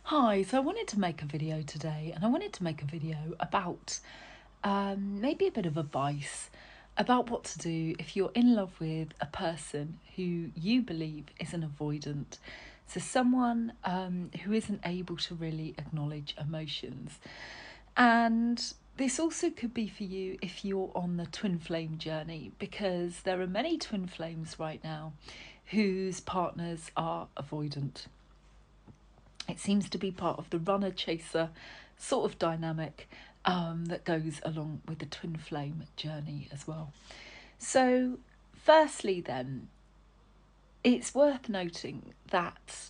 Hi, so I wanted to make a video today, and I wanted to make a video about maybe a bit of advice about what to do if you're in love with a person who you believe is an avoidant. So, someone who isn't able to really acknowledge emotions. And this also could be for you if you're on the twin flame journey, because there are many twin flames right now whose partners are avoidant. It seems to be part of the runner-chaser sort of dynamic that goes along with the twin flame journey as well. So, firstly, then, it's worth noting that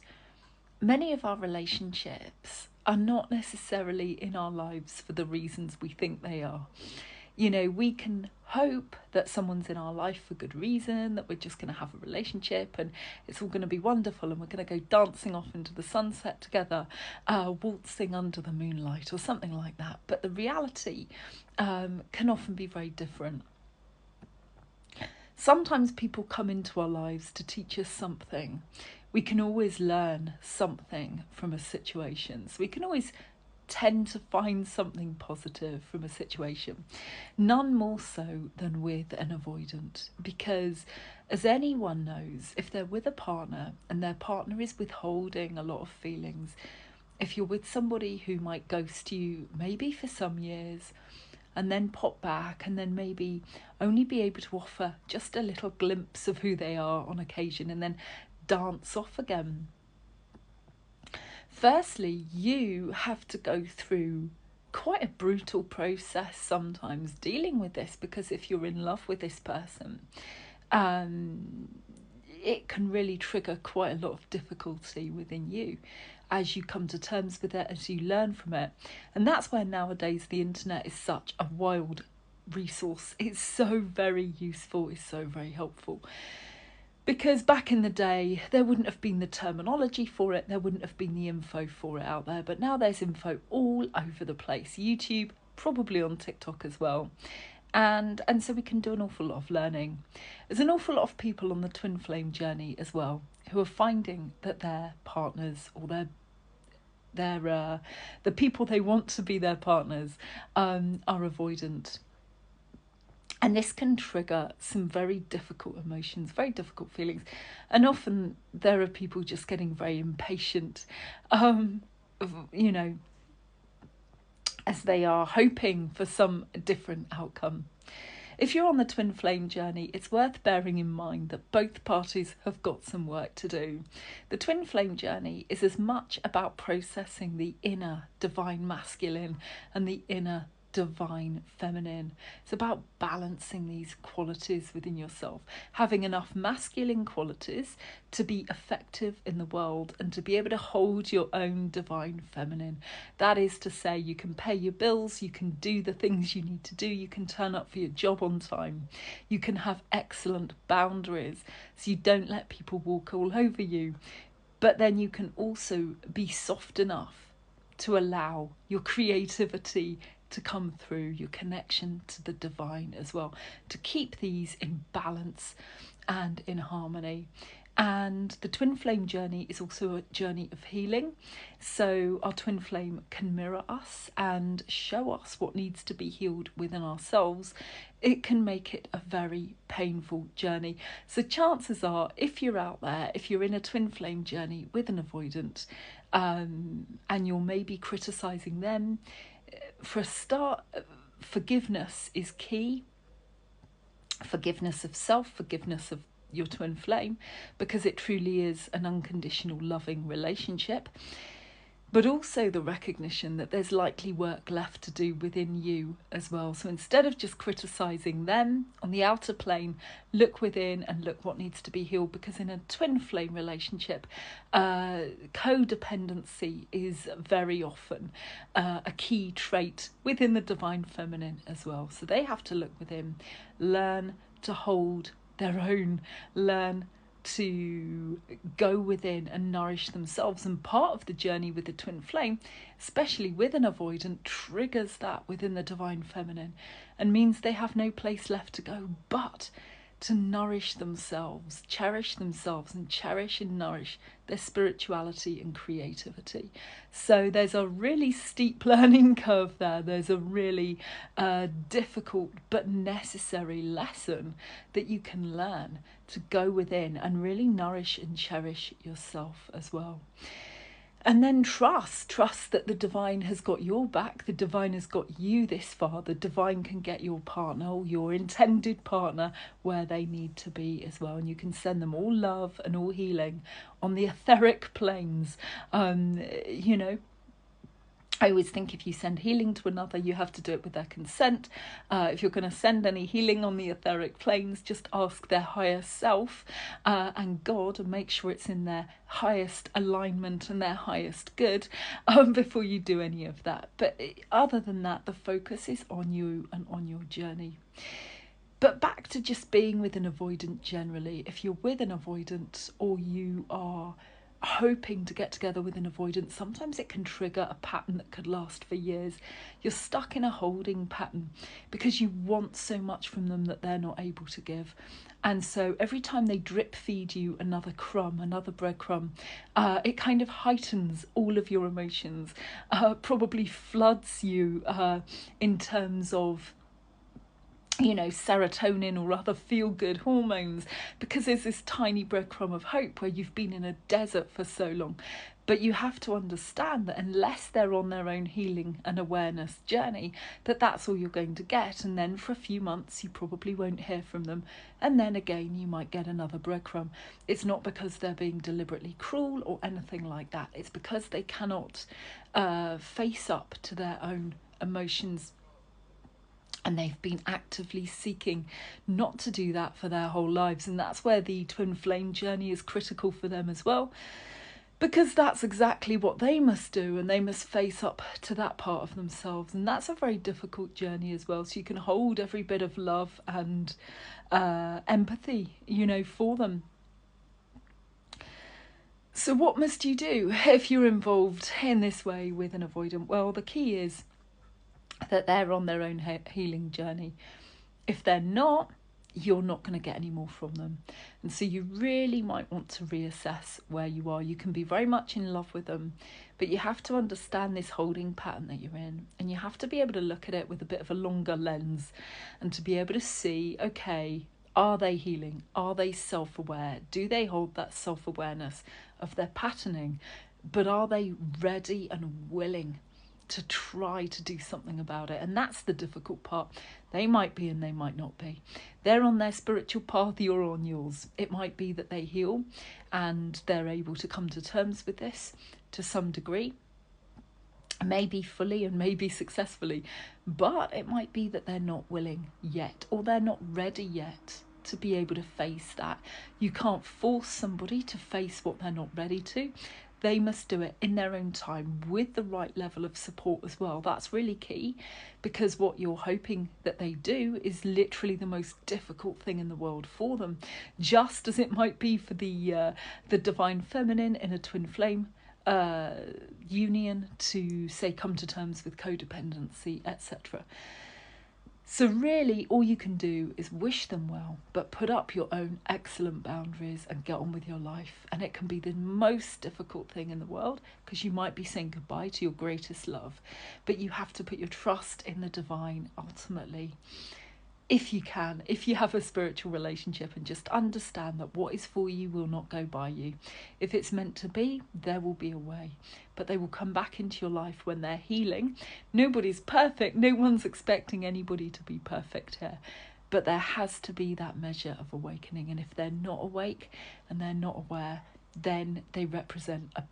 many of our relationships are not necessarily in our lives for the reasons we think they are. You know, we can hope that someone's in our life for good reason, that we're just going to have a relationship and it's all going to be wonderful and we're going to go dancing off into the sunset together, waltzing under the moonlight or something like that. But the reality can often be very different. Sometimes people come into our lives to teach us something. We can always learn something from a situation. So we can always tend to find something positive from a situation. None more so than with an avoidant, because as anyone knows, if they're with a partner and their partner is withholding a lot of feelings, if you're with somebody who might ghost you maybe for some years and then pop back and then maybe only be able to offer just a little glimpse of who they are on occasion and then dance off again. Firstly, you have to go through quite a brutal process sometimes dealing with this, because if you're in love with this person, it can really trigger quite a lot of difficulty within you as you come to terms with it, as you learn from it. And that's why nowadays the internet is such a wild resource. It's so very useful, it's so very helpful. Because back in the day, there wouldn't have been the terminology for it, there wouldn't have been the info for it out there, but now there's info all over the place. YouTube, probably on TikTok as well. And so we can do an awful lot of learning. There's an awful lot of people on the twin flame journey as well who are finding that their partners or the people they want to be their partners are avoidant. And this can trigger some very difficult emotions, very difficult feelings. And often there are people just getting very impatient, you know, as they are hoping for some different outcome. If you're on the twin flame journey, it's worth bearing in mind that both parties have got some work to do. The twin flame journey is as much about processing the inner divine masculine and the inner divine feminine. It's about balancing these qualities within yourself, having enough masculine qualities to be effective in the world and to be able to hold your own divine feminine. That is to say, you can pay your bills, you can do the things you need to do, you can turn up for your job on time, you can have excellent boundaries so you don't let people walk all over you, but then you can also be soft enough to allow your creativity to come through, your connection to the divine as well, to keep these in balance and in harmony. And the twin flame journey is also a journey of healing. So our twin flame can mirror us and show us what needs to be healed within ourselves. It can make it a very painful journey. So chances are, if you're out there, if you're in a twin flame journey with an avoidant, and you're maybe criticising them, for a start, forgiveness is key. Forgiveness of self, forgiveness of your twin flame, because it truly is an unconditional loving relationship. But also the recognition that there's likely work left to do within you as well. So instead of just criticising them on the outer plane, look within and look what needs to be healed. Because in a twin flame relationship, codependency is very often a key trait within the divine feminine as well. So they have to look within, learn to hold their own, learn to go within and nourish themselves. And part of the journey with the twin flame, especially with an avoidant, triggers that within the divine feminine and means they have no place left to go but to nourish themselves, and cherish and nourish their spirituality and creativity. So there's a really steep learning curve there. There's a really difficult but necessary lesson that you can learn to go within and really nourish and cherish yourself as well. And then trust that the divine has got your back, the divine has got you this far, the divine can get your partner or your intended partner where they need to be as well. And you can send them all love and all healing on the etheric planes. You know, I always think if you send healing to another, you have to do it with their consent. If you're going to send any healing on the etheric planes, just ask their higher self and God and make sure it's in their highest alignment and their highest good before you do any of that. But other than that, the focus is on you and on your journey. But back to just being with an avoidant generally. If you're with an avoidant or you are hoping to get together with an avoidant, sometimes it can trigger a pattern that could last for years. You're stuck in a holding pattern because you want so much from them that they're not able to give. And so every time they drip feed you another crumb, another breadcrumb, it kind of heightens all of your emotions, probably floods you in terms of, you know, serotonin or other feel-good hormones, because there's this tiny breadcrumb of hope where you've been in a desert for so long. But you have to understand that unless they're on their own healing and awareness journey, that's all you're going to get. And then for a few months, you probably won't hear from them. And then again, you might get another breadcrumb. It's not because they're being deliberately cruel or anything like that. It's because they cannot face up to their own emotions. And they've been actively seeking not to do that for their whole lives. And that's where the twin flame journey is critical for them as well. Because that's exactly what they must do. And they must face up to that part of themselves. And that's a very difficult journey as well. So you can hold every bit of love and empathy, you know, for them. So what must you do if you're involved in this way with an avoidant? Well, the key is that they're on their own healing journey. If they're not, you're not going to get any more from them. And so you really might want to reassess where you are. You can be very much in love with them, but you have to understand this holding pattern that you're in. And you have to be able to look at it with a bit of a longer lens and to be able to see, okay, are they healing? Are they self-aware? Do they hold that self-awareness of their patterning? But are they ready and willing to try to do something about it? And that's the difficult part. They might be and they might not be. They're on their spiritual path, you're on yours. It might be that they heal and they're able to come to terms with this to some degree, maybe fully and maybe successfully, but it might be that they're not willing yet, or they're not ready yet to be able to face that. You can't force somebody to face what they're not ready to. They must do it in their own time with the right level of support as well. That's really key, because what you're hoping that they do is literally the most difficult thing in the world for them, just as it might be for the divine feminine in a twin flame union to, say, come to terms with codependency, etc. So really, all you can do is wish them well, but put up your own excellent boundaries and get on with your life. And it can be the most difficult thing in the world, because you might be saying goodbye to your greatest love, but you have to put your trust in the divine ultimately. If you can, if you have a spiritual relationship, and just understand that what is for you will not go by you. If it's meant to be, there will be a way, but they will come back into your life when they're healing. Nobody's perfect. No one's expecting anybody to be perfect here, but there has to be that measure of awakening. And if they're not awake and they're not aware, then they represent a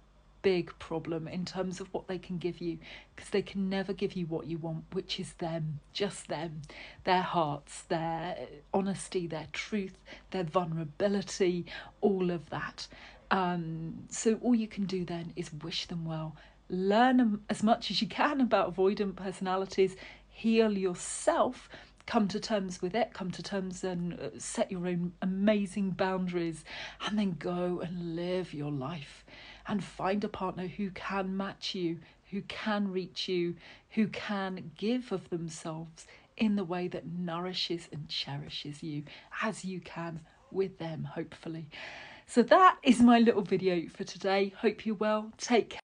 big problem in terms of what they can give you, because they can never give you what you want, which is them, just them, their hearts, their honesty, their truth, their vulnerability, all of that. So all you can do then is wish them well, learn as much as you can about avoidant personalities, heal yourself, come to terms with it, come to terms and set your own amazing boundaries, and then go and live your life and find a partner who can match you, who can reach you, who can give of themselves in the way that nourishes and cherishes you as you can with them, hopefully. So that is my little video for today. Hope you're well. Take care.